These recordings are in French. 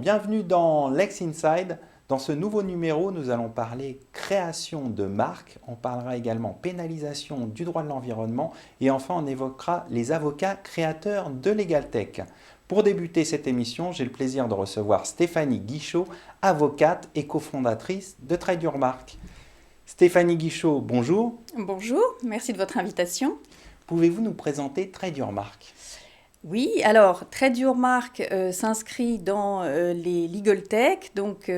bienvenue dans Lex Inside. Dans ce nouveau numéro, nous allons parler création de marque, on parlera également pénalisation du droit de l'environnement et enfin on évoquera les avocats créateurs de LegalTech. Pour débuter cette émission, j'ai le plaisir de recevoir Stéphanie Guichot, avocate et cofondatrice de Trade Your Mark. Stéphanie Guichot, bonjour. Bonjour, merci de votre invitation. Pouvez-vous nous présenter Trade Your Mark ? Oui, alors Trade Your Mark s'inscrit dans les Legal Tech, donc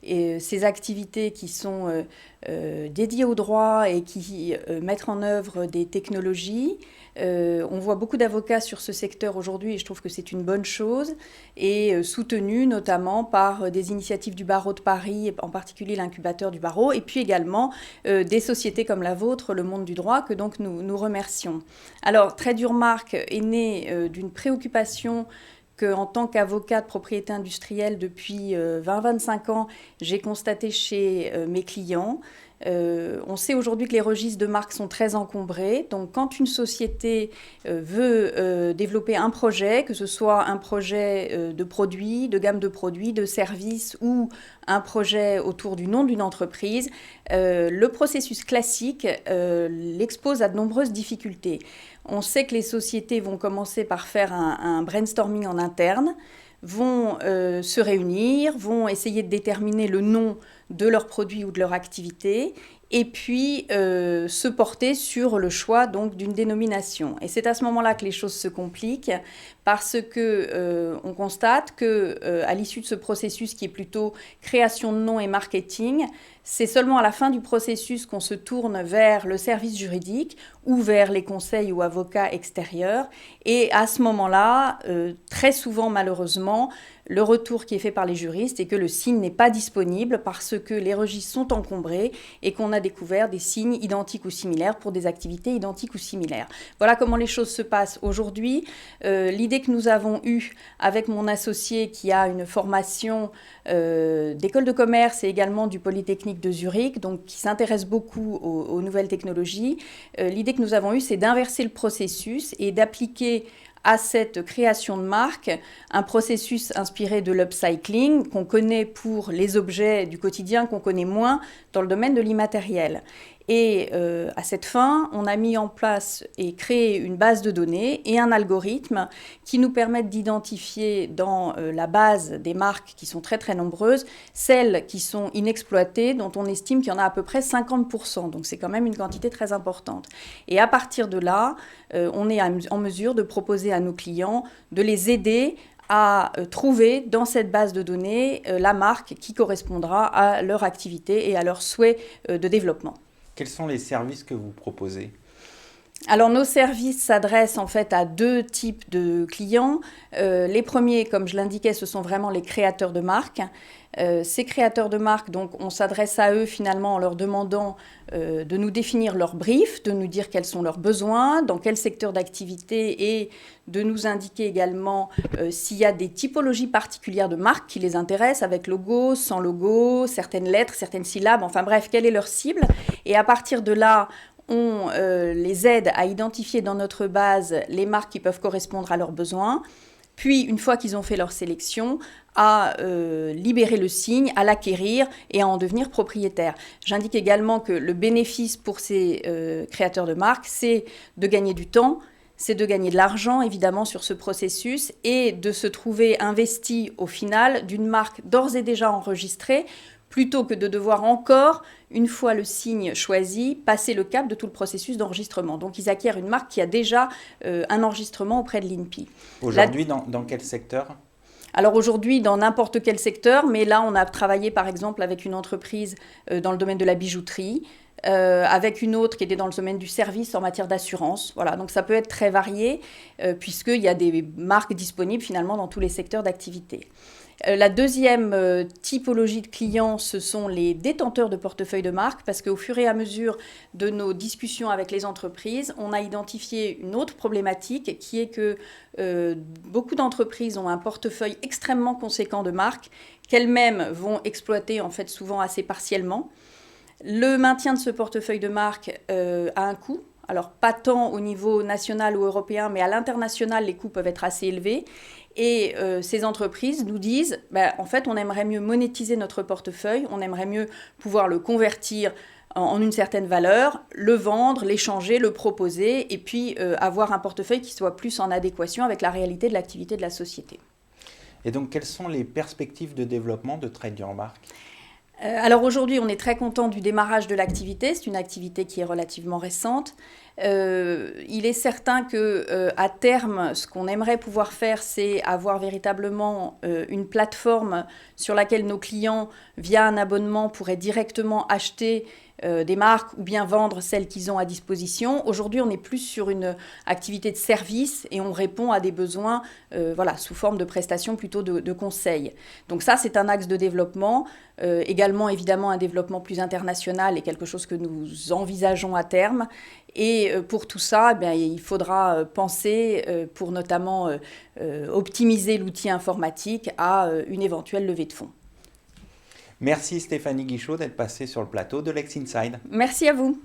ces activités qui sont dédiées au droit et qui mettent en œuvre des technologies. On voit beaucoup d'avocats sur ce secteur aujourd'hui et je trouve que c'est une bonne chose et soutenu notamment par des initiatives du barreau de Paris, en particulier l'incubateur du barreau, et puis également des sociétés comme la vôtre, le monde du droit, que donc nous remercions. Alors Trade Your Mark est né d'une préoccupation qu'en tant qu'avocat de propriété industrielle depuis 20-25 ans, j'ai constaté chez mes clients. On sait aujourd'hui que les registres de marques sont très encombrés. Donc, quand une société veut développer un projet, que ce soit un projet de produits, de gamme de produits, de services ou un projet autour du nom d'une entreprise, le processus classique l'expose à de nombreuses difficultés. On sait que les sociétés vont commencer par faire un brainstorming en interne, vont se réunir, vont essayer de déterminer le nom de leur produit ou de leur activité, et puis se porter sur le choix donc d'une dénomination. Et c'est à ce moment-là que les choses se compliquent, parce que on constate que à l'issue de ce processus qui est plutôt création de nom et marketing, c'est seulement à la fin du processus qu'on se tourne vers le service juridique ou vers les conseils ou avocats extérieurs. Et à ce moment-là, très souvent malheureusement, le retour qui est fait par les juristes est que le signe n'est pas disponible parce que les registres sont encombrés et qu'on a découvert des signes identiques ou similaires pour des activités identiques ou similaires. Voilà comment les choses se passent aujourd'hui. L'idée que nous avons eue avec mon associé qui a une formation d'école de commerce et également du Polytechnique de Zurich, donc qui s'intéresse beaucoup aux nouvelles technologies, l'idée que nous avons eue, c'est d'inverser le processus et d'appliquer à cette création de marque un processus inspiré de l'upcycling qu'on connaît pour les objets du quotidien, qu'on connaît moins dans le domaine de l'immatériel. Et à cette fin, on a mis en place et créé une base de données et un algorithme qui nous permettent d'identifier dans la base des marques qui sont très très nombreuses, celles qui sont inexploitées, dont on estime qu'il y en a à peu près 50%. Donc c'est quand même une quantité très importante. Et à partir de là, on est en mesure de proposer à nos clients de les aider à trouver dans cette base de données la marque qui correspondra à leur activité et à leur souhait de développement. Quels sont les services que vous proposez ? Alors nos services s'adressent en fait à deux types de clients. Les premiers, comme je l'indiquais, ce sont vraiment les créateurs de marques. Ces créateurs de marques, donc, on s'adresse à eux finalement en leur demandant de nous définir leur brief, de nous dire quels sont leurs besoins, dans quel secteur d'activité et de nous indiquer également s'il y a des typologies particulières de marques qui les intéressent, avec logo, sans logo, certaines lettres, certaines syllabes, enfin bref, quelle est leur cible. Et à partir de là, on les aide à identifier dans notre base les marques qui peuvent correspondre à leurs besoins. Puis, une fois qu'ils ont fait leur sélection, à libérer le signe, à l'acquérir et à en devenir propriétaire. J'indique également que le bénéfice pour ces créateurs de marques, c'est de gagner du temps, c'est de gagner de l'argent, évidemment, sur ce processus et de se trouver investi, au final, d'une marque d'ores et déjà enregistrée, plutôt que de devoir encore, une fois le signe choisi, passer le cap de tout le processus d'enregistrement. Donc, ils acquièrent une marque qui a déjà un enregistrement auprès de l'INPI. Aujourd'hui, dans quel secteur ? Alors aujourd'hui, dans n'importe quel secteur, mais là, on a travaillé par exemple avec une entreprise dans le domaine de la bijouterie, avec une autre qui était dans le domaine du service en matière d'assurance. Voilà, donc ça peut être très varié, puisqu'il y a des marques disponibles finalement dans tous les secteurs d'activité. La deuxième typologie de clients, ce sont les détenteurs de portefeuille de marque, parce qu'au fur et à mesure de nos discussions avec les entreprises, on a identifié une autre problématique qui est que beaucoup d'entreprises ont un portefeuille extrêmement conséquent de marques qu'elles-mêmes vont exploiter en fait souvent assez partiellement. Le maintien de ce portefeuille de marque a un coût. Alors, pas tant au niveau national ou européen, mais à l'international, les coûts peuvent être assez élevés. Et ces entreprises nous disent, en fait, on aimerait mieux monétiser notre portefeuille, on aimerait mieux pouvoir le convertir en une certaine valeur, le vendre, l'échanger, le proposer, et puis avoir un portefeuille qui soit plus en adéquation avec la réalité de l'activité de la société. Et donc, quelles sont les perspectives de développement de Trade Your Mark ? Alors aujourd'hui, on est très content du démarrage de l'activité. C'est une activité qui est relativement récente. Il est certain qu'à terme, ce qu'on aimerait pouvoir faire, c'est avoir véritablement une plateforme sur laquelle nos clients, via un abonnement, pourraient directement acheter des marques ou bien vendre celles qu'ils ont à disposition. Aujourd'hui, on est plus sur une activité de service et on répond à des besoins sous forme de prestations plutôt de conseils. Donc ça, c'est un axe de développement. Également, évidemment, un développement plus international est quelque chose que nous envisageons à terme. Et pour tout ça, il faudra penser, pour notamment optimiser l'outil informatique, à une éventuelle levée de fonds. Merci Stéphanie Guichot d'être passée sur le plateau de Lex Inside. Merci à vous.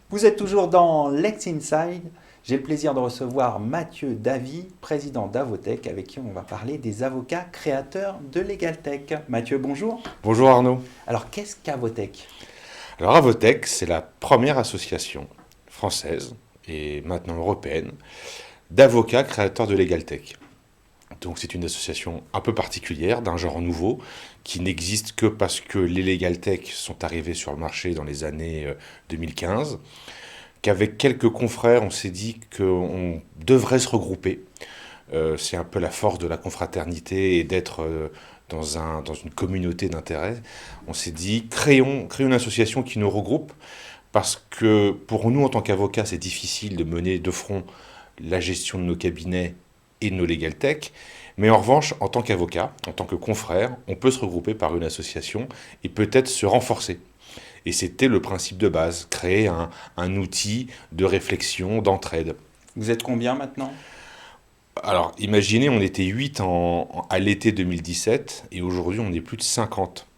Vous êtes toujours dans Lex Inside. J'ai le plaisir de recevoir Mathieu Davy, président d'Avotech, avec qui on va parler des avocats créateurs de LegalTech. Mathieu, bonjour. Bonjour Arnaud. Alors, qu'est-ce qu'Avotech ? Alors Avotech, c'est la première association française et maintenant européenne d'avocats créateurs de LegalTech. Donc c'est une association un peu particulière, d'un genre nouveau, qui n'existe que parce que les LegalTech sont arrivés sur le marché dans les années 2015, qu'avec quelques confrères, on s'est dit qu'on devrait se regrouper. C'est un peu la force de la confraternité et d'être dans une communauté d'intérêt. On s'est dit, créons une association qui nous regroupe, parce que pour nous, en tant qu'avocats, c'est difficile de mener de front la gestion de nos cabinets et de nos LegalTech. Mais en revanche, en tant qu'avocat, en tant que confrère, on peut se regrouper par une association et peut-être se renforcer. Et c'était le principe de base, créer un outil de réflexion, d'entraide. Vous êtes combien maintenant ? Alors, imaginez, on était 8 à l'été 2017 et aujourd'hui, on est plus de 50.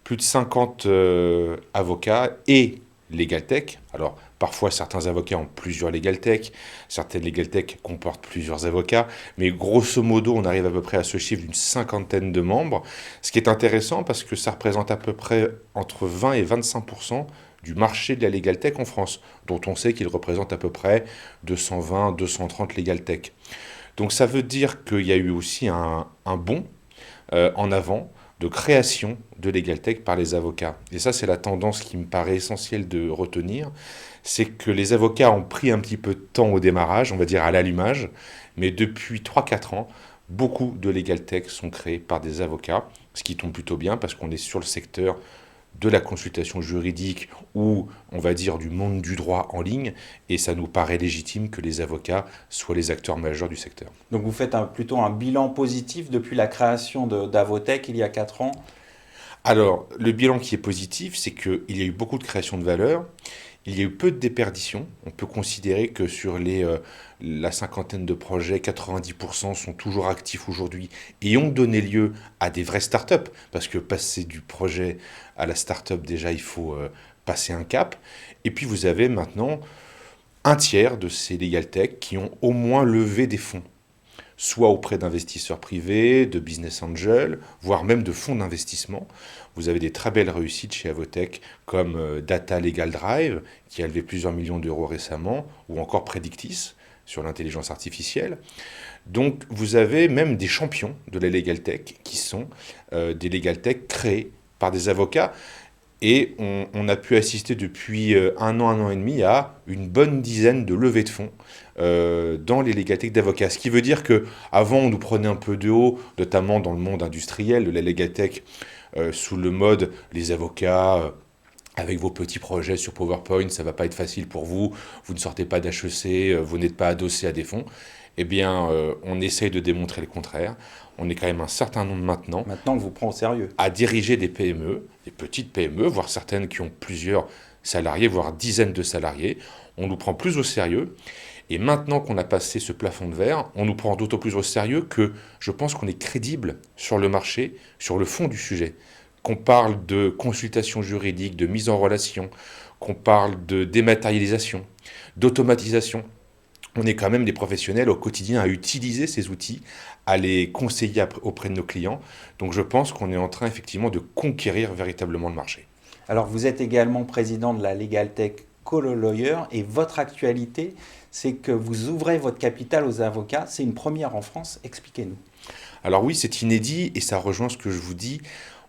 Plus de 50 avocats et LegalTech. Alors, parfois, certains avocats ont plusieurs LegalTech, certaines LegalTech comportent plusieurs avocats, mais grosso modo, on arrive à peu près à ce chiffre d'une 50aine de membres, ce qui est intéressant parce que ça représente à peu près entre 20 et 25% du marché de la LegalTech en France, dont on sait qu'il représente à peu près 220, 230 LegalTech. Donc ça veut dire qu'il y a eu aussi un bond en avant de création de LegalTech par les avocats. Et ça, c'est la tendance qui me paraît essentielle de retenir, c'est que les avocats ont pris un petit peu de temps au démarrage, on va dire à l'allumage, mais depuis 3-4 ans, beaucoup de LegalTech sont créés par des avocats, ce qui tombe plutôt bien parce qu'on est sur le secteur de la consultation juridique ou, on va dire, du monde du droit en ligne, et ça nous paraît légitime que les avocats soient les acteurs majeurs du secteur. Donc vous faites plutôt un bilan positif depuis la création d'Avotech il y a 4 ans ? Alors, le bilan qui est positif, c'est qu'il y a eu beaucoup de création de valeur, il y a eu peu de déperdition. On peut considérer que sur la cinquantaine de projets, 90% sont toujours actifs aujourd'hui et ont donné lieu à des vraies startups. Parce que passer du projet à la startup, déjà, il faut passer un cap. Et puis, vous avez maintenant un tiers de ces LegalTech qui ont au moins levé des fonds, soit auprès d'investisseurs privés, de business angels, voire même de fonds d'investissement. Vous avez des très belles réussites chez Avotech, comme Data Legal Drive, qui a levé plusieurs millions d'euros récemment, ou encore Predictis, sur l'intelligence artificielle. Donc vous avez même des champions de la LegalTech, qui sont des LegalTech créés par des avocats. Et on a pu assister depuis un an et demi à une bonne dizaine de levées de fonds dans les LegalTech d'avocats. Ce qui veut dire qu'avant, on nous prenait un peu de haut, notamment dans le monde industriel de la LegalTech, sous le mode les avocats avec vos petits projets sur PowerPoint, ça ne va pas être facile pour vous, vous ne sortez pas d'HEC, vous n'êtes pas adossé à des fonds. Eh bien, on essaye de démontrer le contraire. On est quand même un certain nombre maintenant. Maintenant, on vous prend au sérieux. À diriger des PME, des petites PME, voire certaines qui ont plusieurs salariés, voire dizaines de salariés. On nous prend plus au sérieux. Et maintenant qu'on a passé ce plafond de verre, on nous prend d'autant plus au sérieux que je pense qu'on est crédible sur le marché, sur le fond du sujet. qu'on parle de consultation juridique, de mise en relation, qu'on parle de dématérialisation, d'automatisation, on est quand même des professionnels au quotidien à utiliser ces outils, à les conseiller auprès de nos clients. Donc je pense qu'on est en train effectivement de conquérir véritablement le marché. Alors, vous êtes également président de la Legal Tech Colo Lawyer et votre actualité, c'est que vous ouvrez votre capital aux avocats. C'est une première en France. Expliquez-nous. Alors oui, c'est inédit et ça rejoint ce que je vous dis.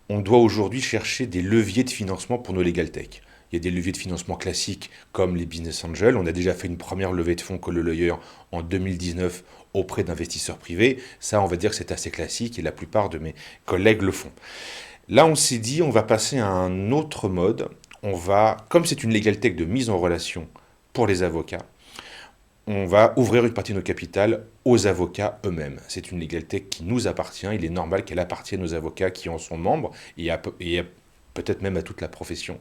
On doit aujourd'hui chercher des leviers de financement pour nos Legal Tech. Il y a des leviers de financement classiques comme les business angels. On a déjà fait une première levée de fonds Colo Lawyer en 2019 auprès d'investisseurs privés. Ça, on va dire que c'est assez classique et la plupart de mes collègues le font. Là, on s'est dit, on va passer à un autre mode. Comme c'est une Legal Tech de mise en relation pour les avocats, on va ouvrir une partie de nos capital aux avocats eux-mêmes. C'est une Legal Tech qui nous appartient. Il est normal qu'elle appartienne aux avocats qui en sont membres et peut-être même à toute la profession.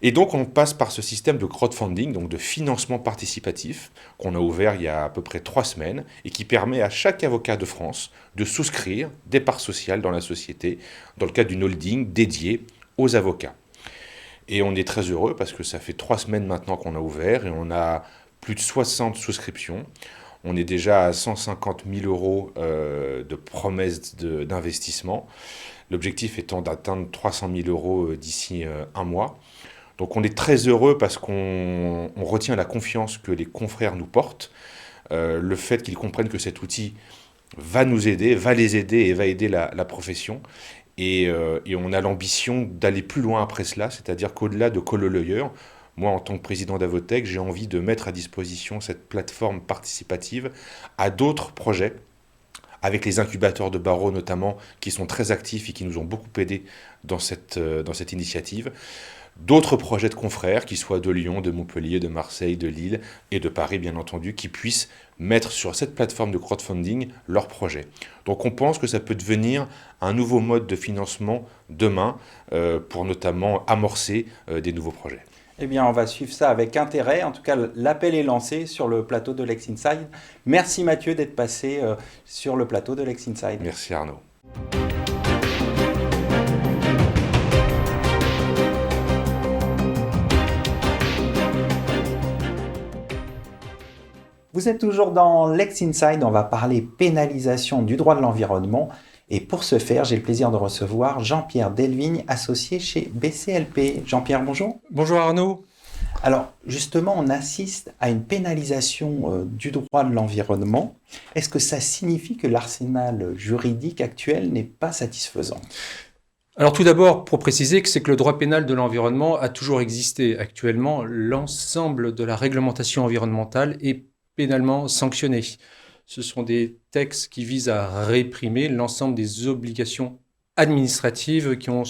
Et donc, on passe par ce système de crowdfunding, donc de financement participatif, qu'on a ouvert il y a à peu près 3 semaines et qui permet à chaque avocat de France de souscrire des parts sociales dans la société, dans le cadre d'une holding dédiée aux avocats. Et on est très heureux parce que ça fait 3 semaines maintenant qu'on a ouvert et on a plus de 60 souscriptions. On est déjà à 150 000 euros de promesses d'investissement. L'objectif étant d'atteindre 300 000 euros d'ici un mois. Donc on est très heureux parce qu'on retient la confiance que les confrères nous portent, le fait qu'ils comprennent que cet outil va nous aider, va les aider et va aider la profession. Et on a l'ambition d'aller plus loin après cela, c'est-à-dire qu'au-delà de Colo Lawyer, moi en tant que président d'Avotech, j'ai envie de mettre à disposition cette plateforme participative à d'autres projets, avec les incubateurs de barreaux notamment, qui sont très actifs et qui nous ont beaucoup aidés dans cette initiative. D'autres projets de confrères, qu'ils soient de Lyon, de Montpellier, de Marseille, de Lille et de Paris, bien entendu, qui puissent mettre sur cette plateforme de crowdfunding leurs projets. Donc on pense que ça peut devenir un nouveau mode de financement demain pour notamment amorcer des nouveaux projets. Eh bien, on va suivre ça avec intérêt. En tout cas, l'appel est lancé sur le plateau de Lex Inside. Merci Mathieu d'être passé sur le plateau de Lex Inside. Merci Arnaud. Vous êtes toujours dans Lex Inside, on va parler pénalisation du droit de l'environnement. Et pour ce faire, j'ai le plaisir de recevoir Jean-Pierre Delvigne, associé chez BCLP. Jean-Pierre, bonjour. Bonjour Arnaud. Alors, justement, on assiste à une pénalisation du droit de l'environnement. Est-ce que ça signifie que l'arsenal juridique actuel n'est pas satisfaisant ? Alors tout d'abord, pour préciser que c'est que le droit pénal de l'environnement a toujours existé. Actuellement, l'ensemble de la réglementation environnementale est pénalement sanctionné. Ce sont des textes qui visent à réprimer l'ensemble des obligations administratives qui ont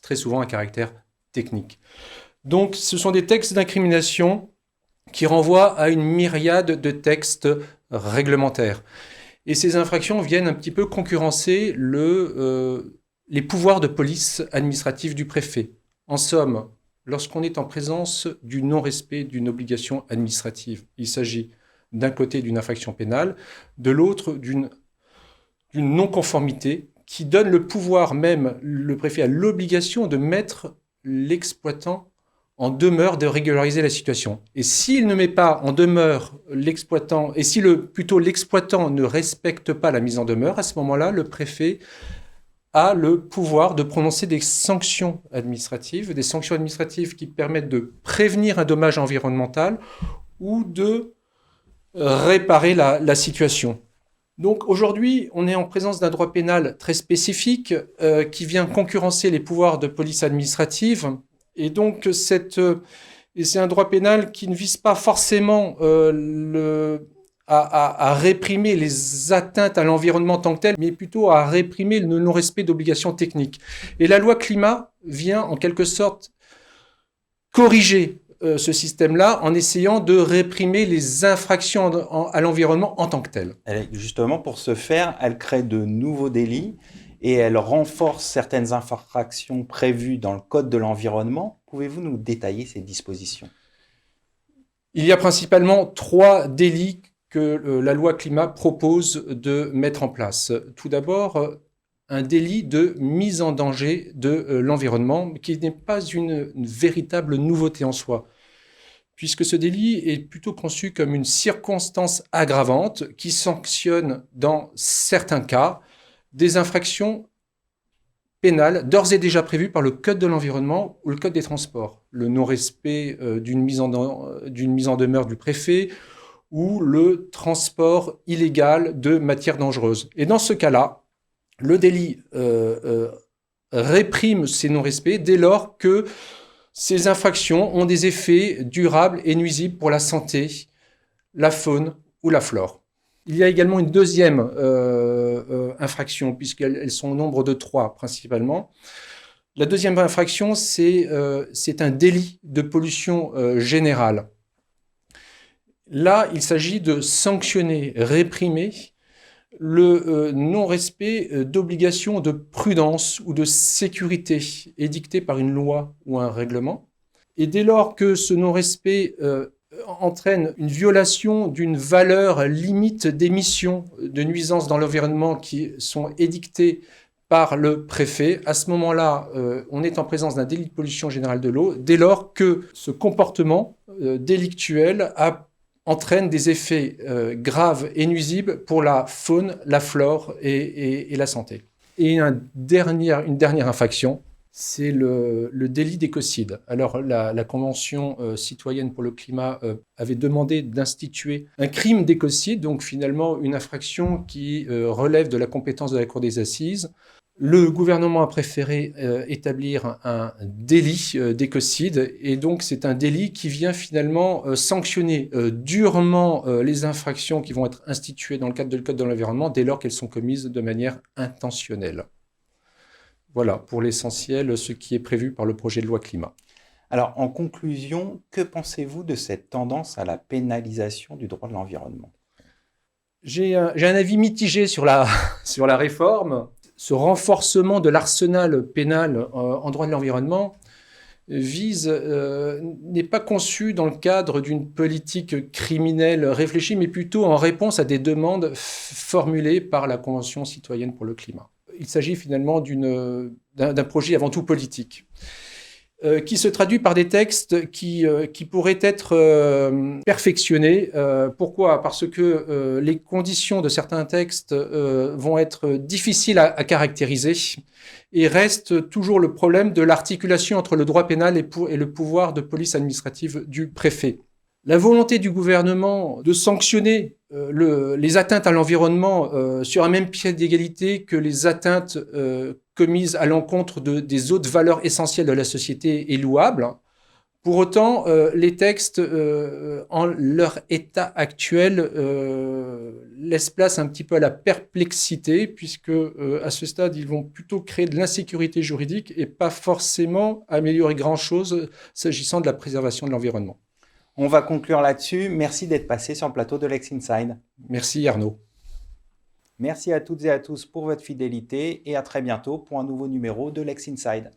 très souvent un caractère technique. Donc, ce sont des textes d'incrimination qui renvoient à une myriade de textes réglementaires. Et ces infractions viennent un petit peu concurrencer les pouvoirs de police administrative du préfet. En somme, lorsqu'on est en présence du non-respect d'une obligation administrative, il s'agit d'un côté d'une infraction pénale, de l'autre d'une non-conformité qui donne le pouvoir même, le préfet a l'obligation de mettre l'exploitant en demeure de régulariser la situation. Et s'il ne met pas en demeure l'exploitant, et si l'exploitant ne respecte pas la mise en demeure, à ce moment-là, le préfet a le pouvoir de prononcer des sanctions administratives qui permettent de prévenir un dommage environnemental ou de réparer la situation. Donc aujourd'hui, on est en présence d'un droit pénal très spécifique qui vient concurrencer les pouvoirs de police administrative. Et donc c'est un droit pénal qui ne vise pas forcément à réprimer les atteintes à l'environnement en tant que tel, mais plutôt à réprimer le non-respect d'obligations techniques. Et la loi climat vient en quelque sorte corriger ce système-là en essayant de réprimer les infractions à l'environnement en tant que tel. Justement, pour ce faire, elle crée de nouveaux délits et elle renforce certaines infractions prévues dans le Code de l'environnement. Pouvez-vous nous détailler ces dispositions ? Il y a principalement 3 délits que la loi climat propose de mettre en place. Tout d'abord, un délit de mise en danger de l'environnement, qui n'est pas une véritable nouveauté en soi, puisque ce délit est plutôt conçu comme une circonstance aggravante qui sanctionne dans certains cas des infractions pénales d'ores et déjà prévues par le Code de l'environnement ou le Code des transports. Le non-respect d'une mise en demeure du préfet ou le transport illégal de matières dangereuses. Et dans ce cas-là, le délit réprime ces non-respects dès lors que ces infractions ont des effets durables et nuisibles pour la santé, la faune ou la flore. Il y a également une deuxième infraction, puisqu'elles sont au nombre de 3 principalement. La deuxième infraction, c'est un délit de pollution générale. Là, il s'agit de sanctionner, réprimer le non-respect d'obligations de prudence ou de sécurité édictées par une loi ou un règlement. Et dès lors que ce non-respect entraîne une violation d'une valeur limite d'émissions de nuisances dans l'environnement qui sont édictées par le préfet, à ce moment-là, on est en présence d'un délit de pollution générale de l'eau, dès lors que ce comportement délictuel entraîne des effets graves et nuisibles pour la faune, la flore et la santé. Et une dernière infraction, c'est le délit d'écocide. Alors, la Convention citoyenne pour le climat avait demandé d'instituer un crime d'écocide, donc finalement une infraction qui relève de la compétence de la Cour des assises. Le gouvernement a préféré établir un délit d'écocide, et donc c'est un délit qui vient finalement sanctionner durement les infractions qui vont être instituées dans le cadre du Code de l'environnement dès lors qu'elles sont commises de manière intentionnelle. Voilà, pour l'essentiel, ce qui est prévu par le projet de loi climat. Alors, en conclusion, que pensez-vous de cette tendance à la pénalisation du droit de l'environnement ? J'ai un avis mitigé sur la réforme. Ce renforcement de l'arsenal pénal en droit de l'environnement n'est pas conçu dans le cadre d'une politique criminelle réfléchie, mais plutôt en réponse à des demandes formulées par la Convention citoyenne pour le climat. Il s'agit finalement d'un projet avant tout politique, qui se traduit par des textes qui pourraient être perfectionnés. Pourquoi ? Parce que les conditions de certains textes vont être difficiles à caractériser, et reste toujours le problème de l'articulation entre le droit pénal et le pouvoir de police administrative du préfet. La volonté du gouvernement de sanctionner les atteintes à l'environnement sur un même pied d'égalité que les atteintes commises à l'encontre des autres valeurs essentielles de la société est louable. Pour autant, les textes, en leur état actuel, laissent place un petit peu à la perplexité, puisque à ce stade, ils vont plutôt créer de l'insécurité juridique et pas forcément améliorer grand-chose s'agissant de la préservation de l'environnement. On va conclure là-dessus. Merci d'être passé sur le plateau de Lex Inside. Merci Arnaud. Merci à toutes et à tous pour votre fidélité et à très bientôt pour un nouveau numéro de Lex Inside.